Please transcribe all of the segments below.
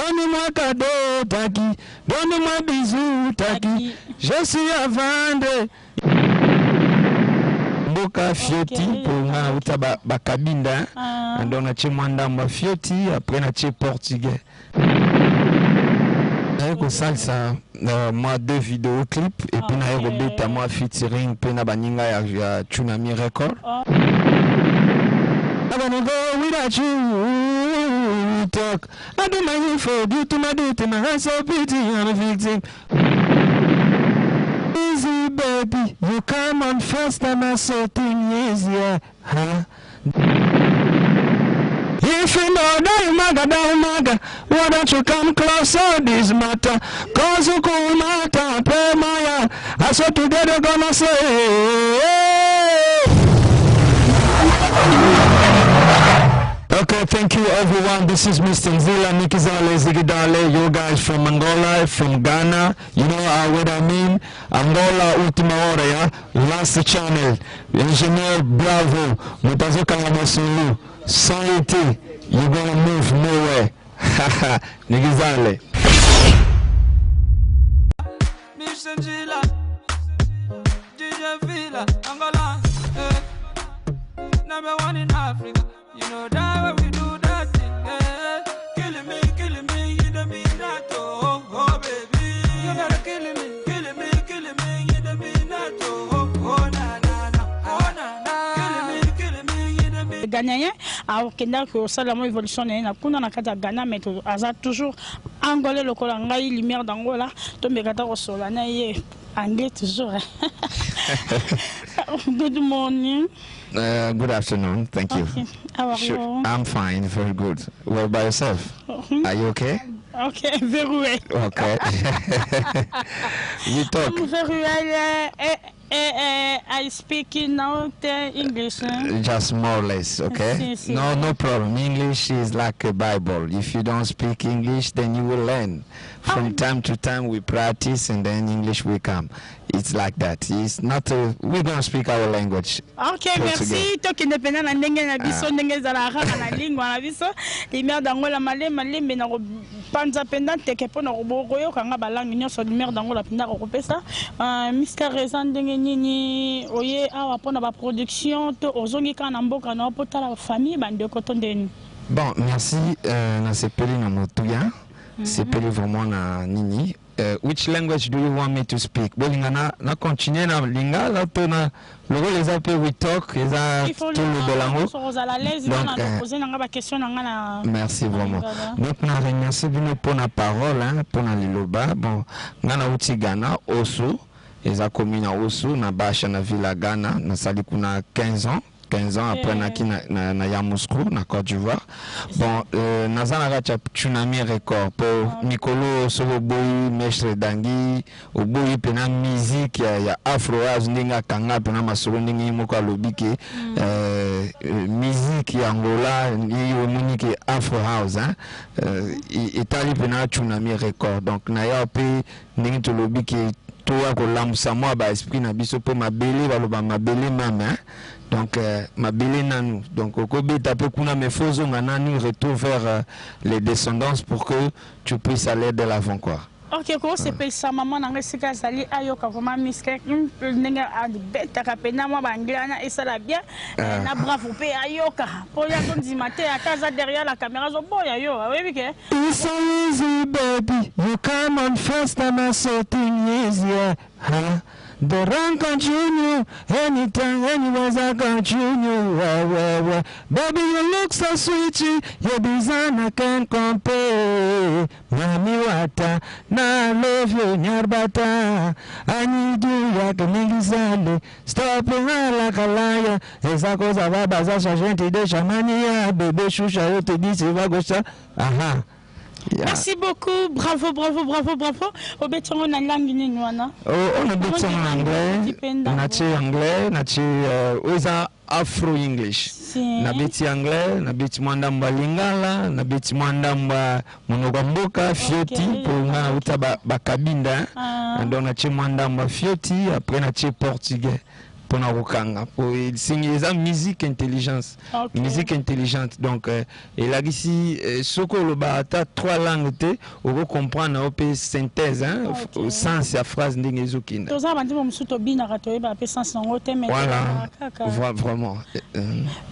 Donne-moi cadeau, Taki. Donne-moi bisous, Taki. Je suis à vendre. Mboka Fioti pour nga uta bakabinda. Donc na che mwandamba Fioti après na che portugais. Ko salsa moi 2 vidéoclips et puis na yo beta moi featuring pe na baninga ya Tsunami Record. I wanna go without you, talk. I do my info, do to my duty, my heart so pretty, I'm a victim. Easy baby, you come on first and I so thing easier, huh? If you know don't maga, why don't you come closer this matter? Cause you cool matter, pay my I saw together gonna say. Okay, thank you everyone. This is Mr. Nzila Nikizale Zigidale, you guys from Angola, from Ghana. You know what I mean? Angola Ultima Hora, yeah? Last channel. Engineer Bravo, Mutazuka Yamasulu. Sans été, you're gonna move nowhere. Haha, Nikizale. Mr. Nzila, DJ Villa, Angola, number 1 in Africa. You know that when we do that thing, killing me, you don't mean that, oh baby. You gotta killing me, you don't mean that, oh na na na, oh na na, killing me, you don't mean. Ghanéen, alors qu'il n'a que ça la moins évolution na kuna na kata Ghana mais aza toujours angolais le kolangai lumière d'Angola, to me kata osola na ye anglais toujours. Good morning. Good afternoon. Thank you. Okay. How are you? I'm fine. Very good. What about yourself? Are you okay? Okay, very well. Okay. You talk. I'm very well. I speak now English. Just more or less, okay? No problem. English is like a Bible. If you don't speak English, then you will learn. From time to time, we practice, and then English will come. It's like that. It's not. We're gonna speak our language. Okay, merci. Toki indépendant na ndenge na biso ndenge za la raka na lingua na biso. Lumière d'Angola malembe na panza pendante ke pona roboyo kanga balangi nyoso lumière d'Angola pinda ko pesa. Mr. Reza ndenge nini oye awa pona ba production to ozongi kana mboka na pota la famille bande ko tondeni. Bon, merci na sepeli na motuya. Sepeli vraiment na nini. Which language do you want me to speak? Bolingana na continuer na lingala to na logo les appels we talk les a tout le belango. Merci vraiment. Donc na remercie bino pour la parole hein pour la liloba. Bon ngana uti Ghana osu les a commis na osu na basha na villa Ghana na sali kuna 15 ans. 15 ans après na Yamoussoukro na Côte d'Ivoire. Bon nazana ka Tsunami Record pour Mikolo Soboboyi Mestre Dangi oboyi pena musique ya Afro House ndinga kanga pena masolo ndingi moko alobike musique ya Angola ni omunike Afro House hein itali pena Tsunami Record. Donc na ya pe ndingi to lobike to ko lamsa moi ba esprit na biso pe mabele baloba mabele mama. Donc, ma belle nanou. Donc, au Kobe, tu peux qu'on a mes faux nanou retour vers les descendances pour que tu puisses aller de l'avant, quoi. Ok, comment c'est payé ça, maman, dans le cas d'Ali, ayoka, vraiment, misque, n'enga à bête, à pena, moi, banglana, et ça la bien, na bravo, pay ayoka. Pour y avoir dit matin, à casa derrière la caméra, zo boy, ayo, oui, ok. It's so easy, baby. You come on first and I so thing easier, huh? The run continue, anytime, anywhere I continue. Baby, you look so sweet, your design I can't compare. Mami wata, na love you, nyarbata. I need you, yakanigizale. Stop like a liar. Esa cosa va baza gente de chamania. Bébé choucha, yo te dis, c'est va gauche. Aha. Yeah. Merci beaucoup, bravo. Au béton, on a langue ningwana. Oh, on a béton anglais, on a Afro-English. Na beti anglais, na beti mwandamba lingala, na beti mwandamba monogambouka, fioti, pour nga uta bakabinda. Donc na che mwandamba fioti, après na che portugais. pour na kokanga pour signer ça musique intelligence musique intelligente donc et là ici soko le bata 3 langues te on comprendre au pe synthèse hein sens ya phrase ndenge ezokinda toza bandi mo musuto bina rato ba pe sens ngo te mais voilà vraiment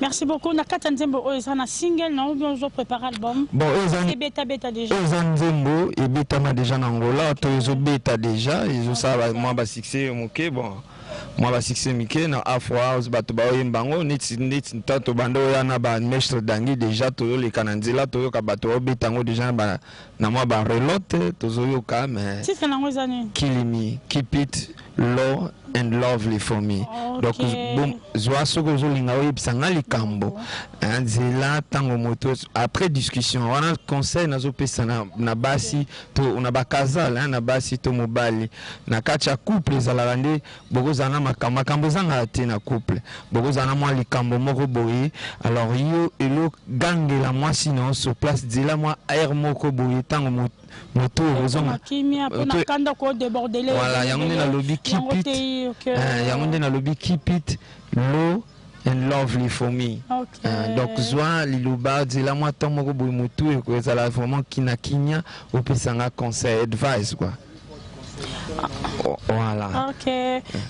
merci beaucoup na kata nzembo o eza na single na bien zo préparer album bon et beta déjà nzembo et beta ma déjà na Angola to ezo beta déjà ezo ça moi ba succès moké bon moi ba succès mike na Afro House bato ba oyembango neti tato bando ya na ba mestre dangi déjà to le kananzela to yo ka bato obetango déjà ba na moi ba relote to zo yo ka mais si c'est na ngozani Kill Me Keep It Low and Lovely for Me donc bon zwa soko zo linga oyebisa nga likambo nzela tango moto après discussion wana conseil nazo pesa na basi to na bakazala na basi to mobali na kacha couple ezalaka nde bokozala makambo ezanga te na couple bokozala mwa likambo moko boye alors yo elo gangela mwasi na sur place nzela mwa air moko boye tango moto ozonga voilà yango nde na lobi keep it yango nde na lobi keep it low and lovely for me donc zwa liloba nzela mwa ntango moko boye motu ekozala vraiment kinakinya opesanga conseil advice quoi. Voilà. Ok.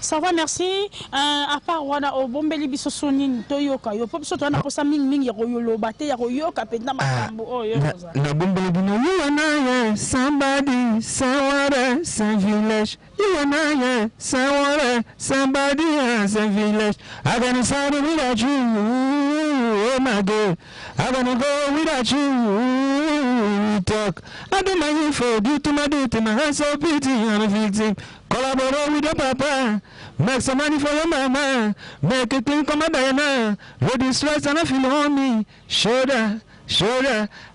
Ça va, merci. À part wana o bombeli biso sonin toyoka yo pop so to na posa ming ya royolo bate ya royoka penda makambo oyo na bombeli bino you na somebody somewhere some village you na somewhere somebody some village I gonna start without you oh my girl I gonna go without you talk I don't mind for you to my hands so pretty I'm a victim collaborate with your papa make some money for your mama make it clean come a Diana ready stress and I feel on me shoulder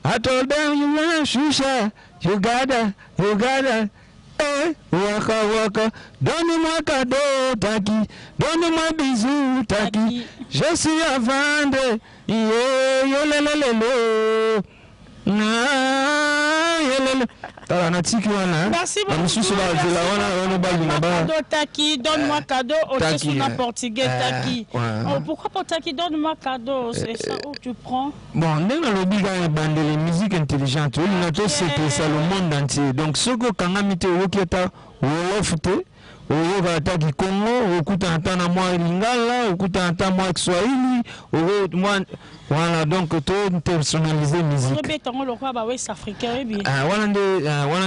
I told them you want shusha you gotta waka donne-moi cadeau taki donne-moi bisou taki je suis à vendre yo lelelelo merci beaucoup. Taki, donne-moi cadeau. Portugais, taki. Pourquoi pas taki, donne-moi cadeau? C'est ça où tu prends? Bon, nous avons l'obligation de la musique intelligente. Nous avons c'est le monde entier. Donc, ce que quand on a mis au Keta, oyo taki Congo okuta ntana mwa lingala okuta ntana mwa Kiswahili voilà donc to personnaliser musique obetango lokwa ba west africain bi wana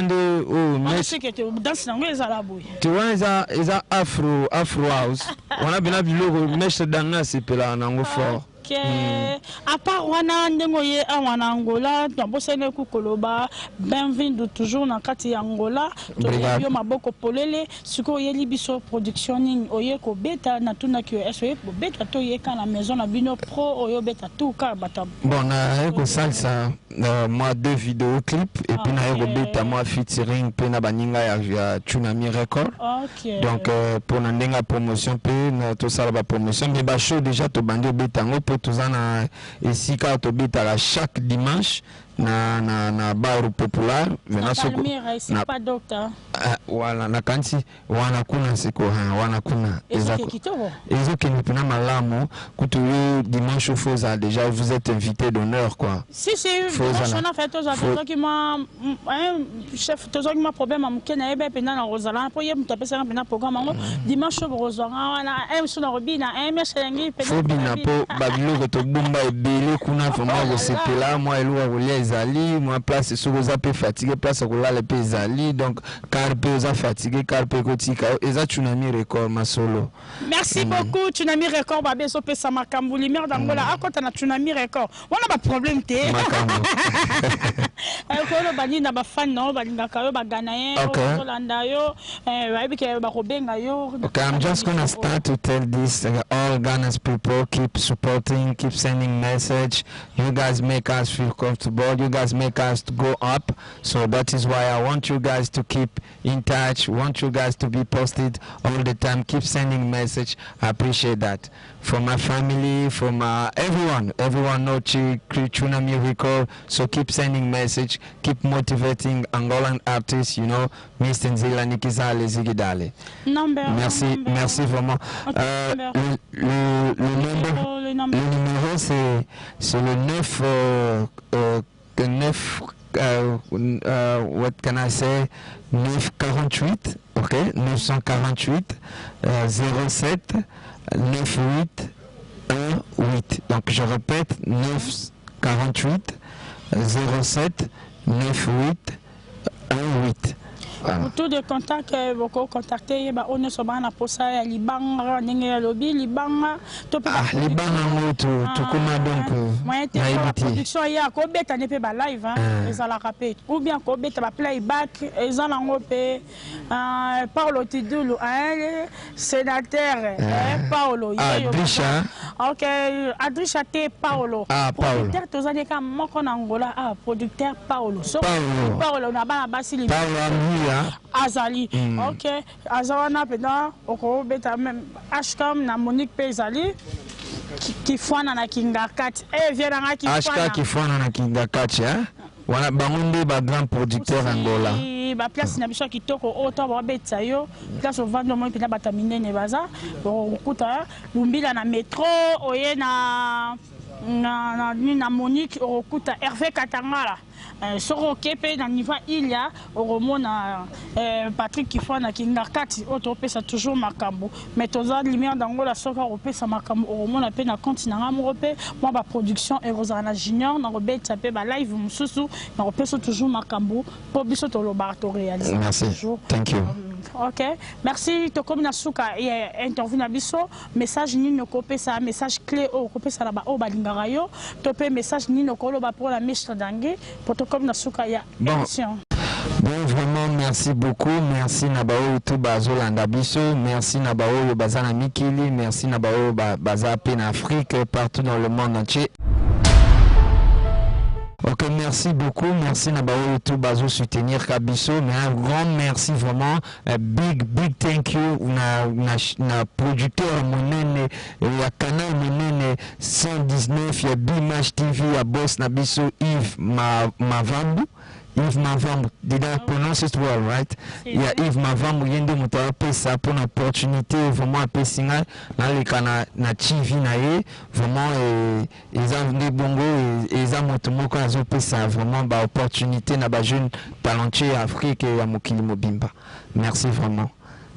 nde oh mais c'est que danse nango ezala boye tu vois eza afro house wana bina biloko mestre danga sepela nango fort. À part wana ndengo ye awana Angola tobosene ku koloba bienvenue toujours na kati ya Angola to yo maboko polele siko ye libiso production oye ko beta na tuna ki eso ye beta to ye kana maison na bino pro oyo beta tout ka bata bon na ko salsa moi 2 vidéos clips et puis na ko beta moi featuring pe na baninga ya Tsunami Record donc pour na ndenga promotion pe na to sala ba promotion mais ba show déjà to bandi beta ngo tozana ici quand to beta chaque dimanche na bar populaire venant soko na pas docteur voilà na kanti wana kuna siko wana kuna ezo ke nipina malamu kutu dimanche foza déjà vous êtes invité d'honneur quoi si on a fait tous qui m'a chef tous qui m'a problème am kena ebe pena na Rosala po yem taper ça pena programme dimanche Rosala wana sur na robina meselengi pena robina po babilo to bomba ebele kuna vraiment je sais que là moi elwa rolia ezali moi place sur oza pe fatigué place kolala pe ezali donc carpe oza fatigué carpe kotika eza Tsunami Record masolo. Merci beaucoup Tsunami Record babe so pe sama kambuli mer d'Angola akota na Tsunami Record wana ba problème te makambo ko bani na ba fan no balinga kayo ba ganaye o landa yo baby ke ba robenga yo. Okay, I'm just gonna start to tell this all Ghana's people keep supporting, keep sending message. You guys make us feel comfortable. You guys make us to go up. So that is why I want you guys to keep in touch. Want you guys to be posted all the time. Keep sending message. I appreciate that. From my family, from everyone know Tsunami Record. So keep sending message. keep motivating Angolan artists, you know, Mr. Nzila Nikizale Zigidale. Merci, merci vraiment. Le numéro, c'est le 9, what can I say, 948, ok, 948 07 98 18. Donc je répète, 948 07 98 18. Pour tout de contact, vous contactez, on est sur la poste à Libanga, Ninga Lobby, Libanga, Libanga, tout comme donc. La production, il y a Kobe, tu n'es pas live, ils ont la rapé. Ou bien Kobe, tu vas playback, ils ont l'engopé. Paolo Tidulu, sénateur, Paolo. Adrisha. Ok, Adrisha T. Paolo. Producteur, tu as dit qu'en Angola, producteur Paolo. Paolo, on a pas la basse. Azali, ok. Azawana peda, oko beta même Ashkam na Monique Pezali qui fwana na Kingakat. Viens na qui Ashka qui fwana na Kingakat, hein. Wana bangunde ba grand producteur Angola. Ba place na biso kitoko auto ba beta yo, place au vendre moi peda batamine ne baza. Bon kuta lumbila na métro oye na Monique okuta Hervé Katangala. Soro kepe na niveau il y a au na Patrick Kifana Kingarkati autopesa toujours makambo mais toza lumière d'Angola soka opesa makambo au na pe na continent européen moi ba production et Rosana Junior na robeta pe ba live mususu na opesa toujours makambo pour biso to lobato réaliser. Merci. Thank you. Ok, merci. To comme na suka et interview na biso message ni no kopesa message clé au kopesa la ba o balingara yo to pe message ni no kolo ba pour la mestre d'angé pour to comme na suka ya émission. Bon, vraiment, merci beaucoup. Merci Nabao tout Bazolanda Biso. Merci Nabao Bazana Mikili. Merci Nabao Baza en Afrique, partout dans le monde entier. Ok, merci beaucoup. Merci Nabao tout Bazo soutenir Kabiso. Mais un grand merci vraiment. Big thank you. Na producteur monene, il y a canal monene 119, il y a Bimash TV, il y a Boss Nabiso Yves Mavambu. Yves Mavambu, did I pronounce it well, right? Yeah, Yves Mavambu yende mutawa pesa pour une opportunité vraiment à Pessinga dans les canaux na TV na ye vraiment ils ont des bongo et ils ont motomoko na zo pesa vraiment ba opportunité na ba jeune talentueux Afrique et ya mokili mobimba. Merci vraiment.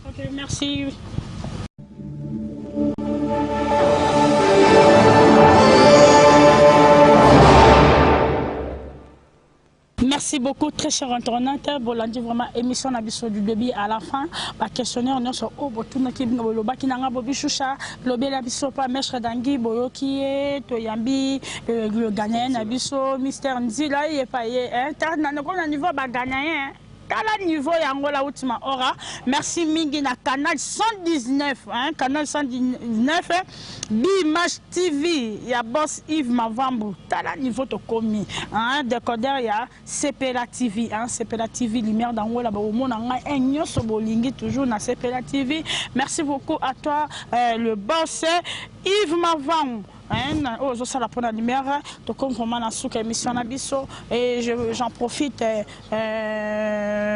OK, merci. Merci beaucoup, très cher internaute. Bolandi vraiment émission nabiso du début à la fin. Ba questionnaire on sur oh botuna ki bingo loba ki nanga bobishusha lobe la biso pa maître dangi boyoki to yambi le Ghanéen nabiso Mr Nzila y pas y na niveau ba Ghanéen. Kala niveau Angola ultima hora. Merci mingi na canal 119 canal 119 Bimash TV ya boss Yves Mavambu tala niveau to komi décodeur ya CPLA TV CPLA TV lumière d'Angola ba omona nga nyoso bolingi toujours na CPLA TV. Merci beaucoup à toi le boss Yves Mavambu. Je suis la première lumière, donc comme vraiment dans cette émission et j'en profite.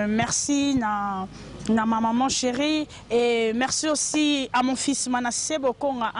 Merci na ma maman chérie et merci aussi à mon fils Manassé Bokonga,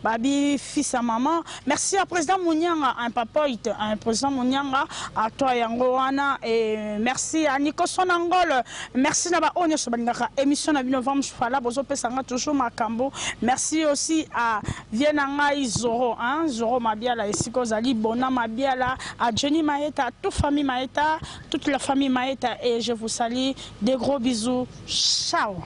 Babi fils à maman. Merci à président Mounianga, un papoite, un président Mounianga, à toi Yangoana et merci à Nico Sonangol. Merci na ba onye sobaningaka émission na novembre fala bozo pesanga toujours makambo. Merci aussi à Vienanga Zoro, Zoro Mabiala et Siko Zali Bona Mabiala, à Jenny Maeta, toute famille Maeta, toute la famille Maeta et je vous salue. Des gros bisous. Ciao.